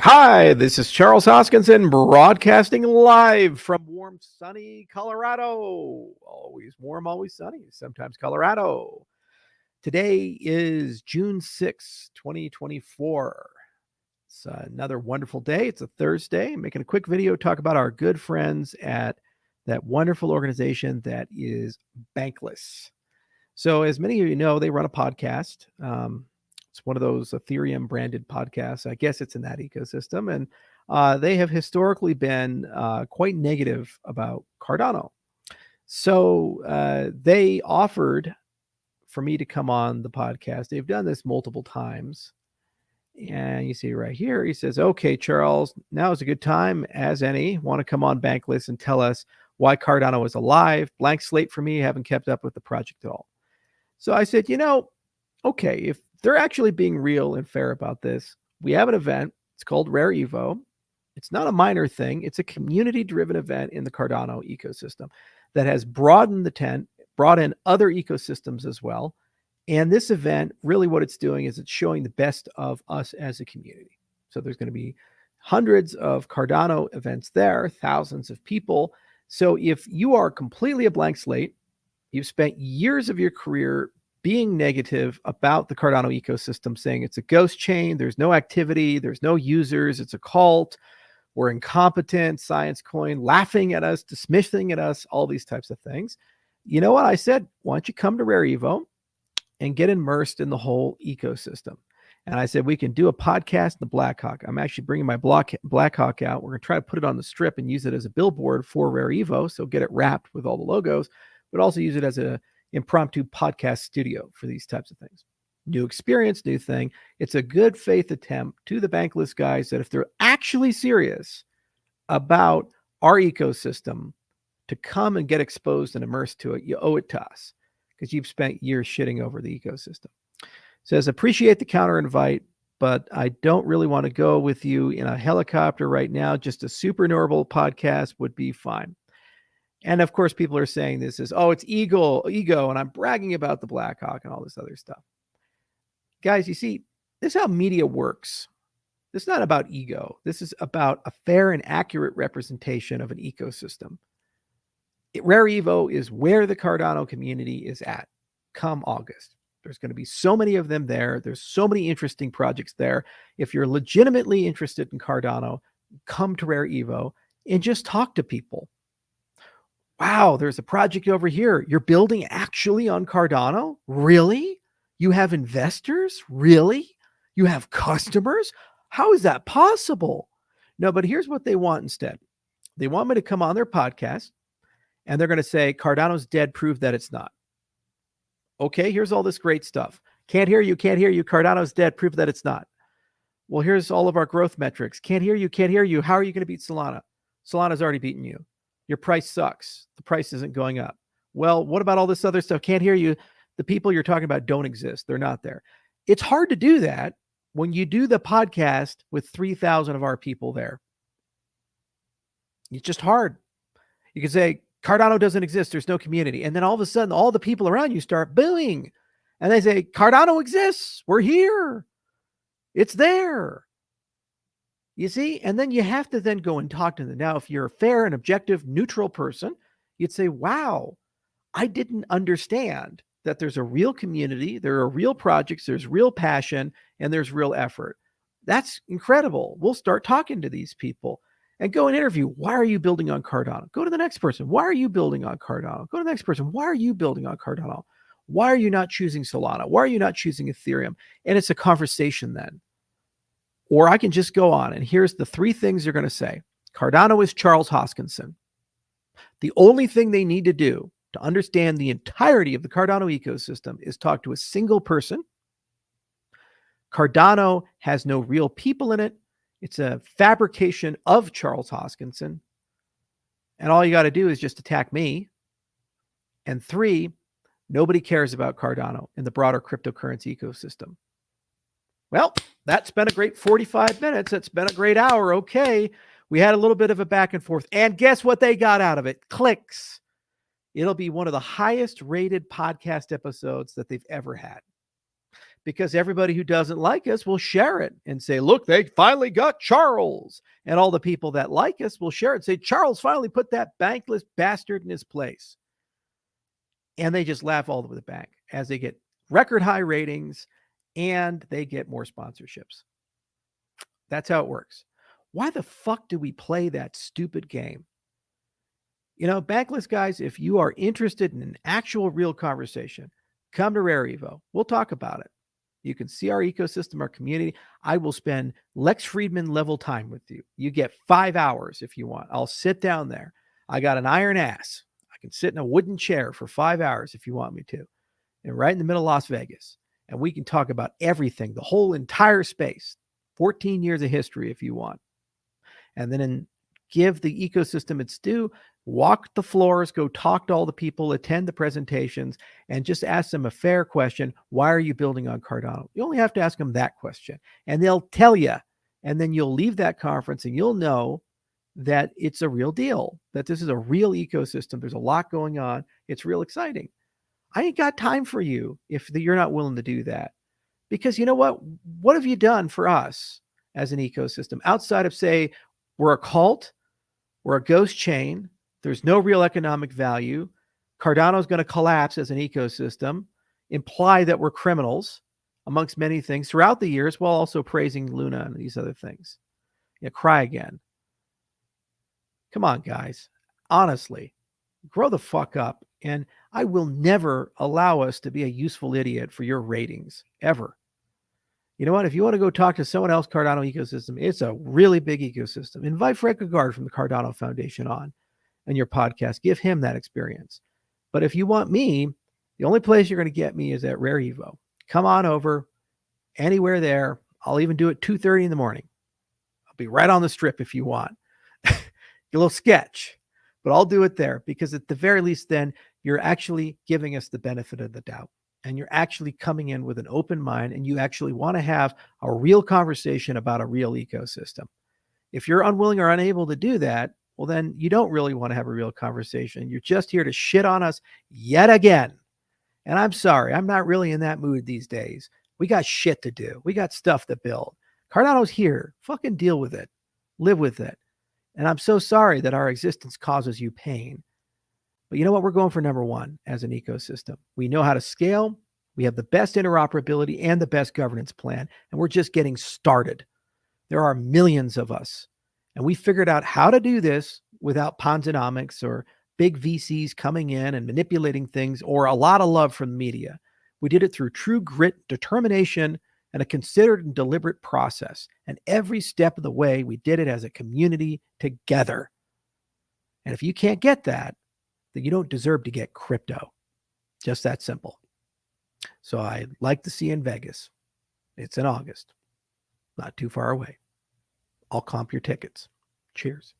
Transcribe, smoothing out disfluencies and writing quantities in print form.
Hi, this is Charles Hoskinson broadcasting live from warm, sunny Colorado. Always warm, always sunny, sometimes Colorado. Today is June 6th, 2024. It's another wonderful day. It's a Thursday. I'm making a quick video to talk about our good friends at that wonderful organization that is Bankless. So, as many of you know, they run a podcast. It's one of those Ethereum branded podcasts. I guess it's in that ecosystem. And they have historically been quite negative about Cardano. So they offered for me to come on the podcast. They've done this multiple times. And you see right here, he says, okay, Charles, now is a good time as any. Want to come on Bankless and tell us why Cardano is alive? Blank slate for me. Haven't kept up with the project at all. So I said, okay, if they're actually being real and fair about this, we have an event. It's called Rare Evo. It's not a minor thing. It's a community-driven event in the Cardano ecosystem that has broadened the tent, brought in other ecosystems as well. And this event, really what it's doing is it's showing the best of us as a community. So there's going to be hundreds of Cardano events there, thousands of people. So if you are completely a blank slate, you've spent years of your career being negative about the Cardano ecosystem, saying it's a ghost chain, there's no activity, there's no users, it's a cult, we're incompetent, science coin, laughing at us, dismissing at us, all these types of things. You know what? I said, why don't you come to Rare Evo and get immersed in the whole ecosystem? And I said, we can do a podcast in the Blackhawk. I'm actually bringing my Blackhawk out. We're going to try to put it on the strip and use it as a billboard for Rare Evo. So get it wrapped with all the logos, but also use it as an impromptu podcast studio for these types of things. New experience, new thing. It's a good faith attempt to the Bankless guys that if they're actually serious about our ecosystem, to come and get exposed and immersed to it, you owe it to us because you've spent years shitting over the ecosystem. Says, appreciate the counter invite, but I don't really want to go with you in a helicopter right now. Just a super normal podcast would be fine. And of course, people are saying this is, oh, it's ego, and I'm bragging about the Blackhawk and all this other stuff. Guys, you see, this is how media works. This is not about ego. This is about a fair and accurate representation of an ecosystem. Rare Evo is where the Cardano community is at come August. There's going to be so many of them there. There's so many interesting projects there. If you're legitimately interested in Cardano, come to Rare Evo and just talk to people. Wow, there's a project over here. You're building actually on Cardano? Really? You have investors? Really? You have customers? How is that possible? No, but here's what they want instead. They want me to come on their podcast and they're going to say, Cardano's dead, prove that it's not. Okay, here's all this great stuff. Can't hear you, can't hear you. Cardano's dead, prove that it's not. Well, here's all of our growth metrics. Can't hear you, can't hear you. How are you going to beat Solana? Solana's already beaten you. Your price sucks. The price isn't going up. Well, what about all this other stuff? Can't hear you. The people you're talking about don't exist. They're not there. It's hard to do that when you do the podcast with 3,000 of our people there. It's just hard. You can say, Cardano doesn't exist. There's no community. And then all of a sudden, all the people around you start booing. And they say, Cardano exists. We're here. It's there. You see? And then you have to then go and talk to them. Now, if you're a fair and objective, neutral person, you'd say, wow, I didn't understand that there's a real community. There are real projects. There's real passion and there's real effort. That's incredible. We'll start talking to these people. And go and interview. Why are you building on Cardano? Go to the next person. Why are you building on Cardano? Go to the next person. Why are you building on Cardano? Why are you not choosing Solana? Why are you not choosing Ethereum? And it's a conversation then. Or I can just go on. And here's the three things you're going to say. Cardano is Charles Hoskinson. The only thing they need to do to understand the entirety of the Cardano ecosystem is talk to a single person. Cardano has no real people in it. It's a fabrication of Charles Hoskinson. And all you got to do is just attack me. And three, nobody cares about Cardano in the broader cryptocurrency ecosystem. Well, that's been a great 45 minutes. That's been a great hour. Okay. We had a little bit of a back and forth. And guess what they got out of it? Clicks. It'll be one of the highest rated podcast episodes that they've ever had. because everybody who doesn't like us will share it and say, look, they finally got Charles. And all the people that like us will share it and say, Charles finally put that bankless bastard in his place. And they just laugh all over the bank as they get record high ratings and they get more sponsorships. That's how it works. Why the fuck do we play that stupid game? You know, Bankless guys, if you are interested in an actual real conversation, come to Rare Evo. We'll talk about it. You can see our ecosystem, our community. I will spend Lex Friedman level time with you. You get 5 hours if you want. I'll sit down there. I got an iron ass. I can sit in a wooden chair for 5 hours if you want me to. And right in the middle of Las Vegas. And we can talk about everything, the whole entire space, 14 years of history if you want. And then give the ecosystem its due, walk the floors, go talk to all the people, attend the presentations, and just ask them a fair question. Why are you building on Cardano? You only have to ask them that question, and they'll tell you. And then you'll leave that conference and you'll know that it's a real deal, that this is a real ecosystem. There's a lot going on. It's real exciting. I ain't got time for you if you're not willing to do that. Because you know what? What have you done for us as an ecosystem outside of, say, we're a cult, we're a ghost chain, there's no real economic value, Cardano is going to collapse as an ecosystem, imply that we're criminals, amongst many things throughout the years, while also praising Luna and these other things. Yeah, cry again. Come on, guys. Honestly, grow the fuck up. And I will never allow us to be a useful idiot for your ratings, ever. You know what? If you want to go talk to someone else, Cardano ecosystem, it's a really big ecosystem. Invite Frank Agard from the Cardano Foundation on your podcast. Give him that experience. But if you want me, the only place you're going to get me is at Rare Evo. Come on over, anywhere there. I'll even do it 2:30 in the morning. I'll be right on the strip if you want. A little sketch, but I'll do it there because at the very least, then you're actually giving us the benefit of the doubt. And you're actually coming in with an open mind and you actually want to have a real conversation about a real ecosystem. If you're unwilling or unable to do that, well, then you don't really want to have a real conversation. You're just here to shit on us yet again. And I'm sorry, I'm not really in that mood these days. We got shit to do. We got stuff to build. Cardano's here. Fucking deal with it. Live with it. And I'm so sorry that our existence causes you pain. But you know what? We're going for number one as an ecosystem. We know how to scale. We have the best interoperability and the best governance plan. And we're just getting started. There are millions of us. And we figured out how to do this without Ponzonomics or big VCs coming in and manipulating things or a lot of love from the media. We did it through true grit, determination, and a considered and deliberate process. And every step of the way, we did it as a community together. And if you can't get that, then you don't deserve to get crypto. Just that simple. So I'd like to see you in Vegas. It's in August. Not too far away. I'll comp your tickets. Cheers.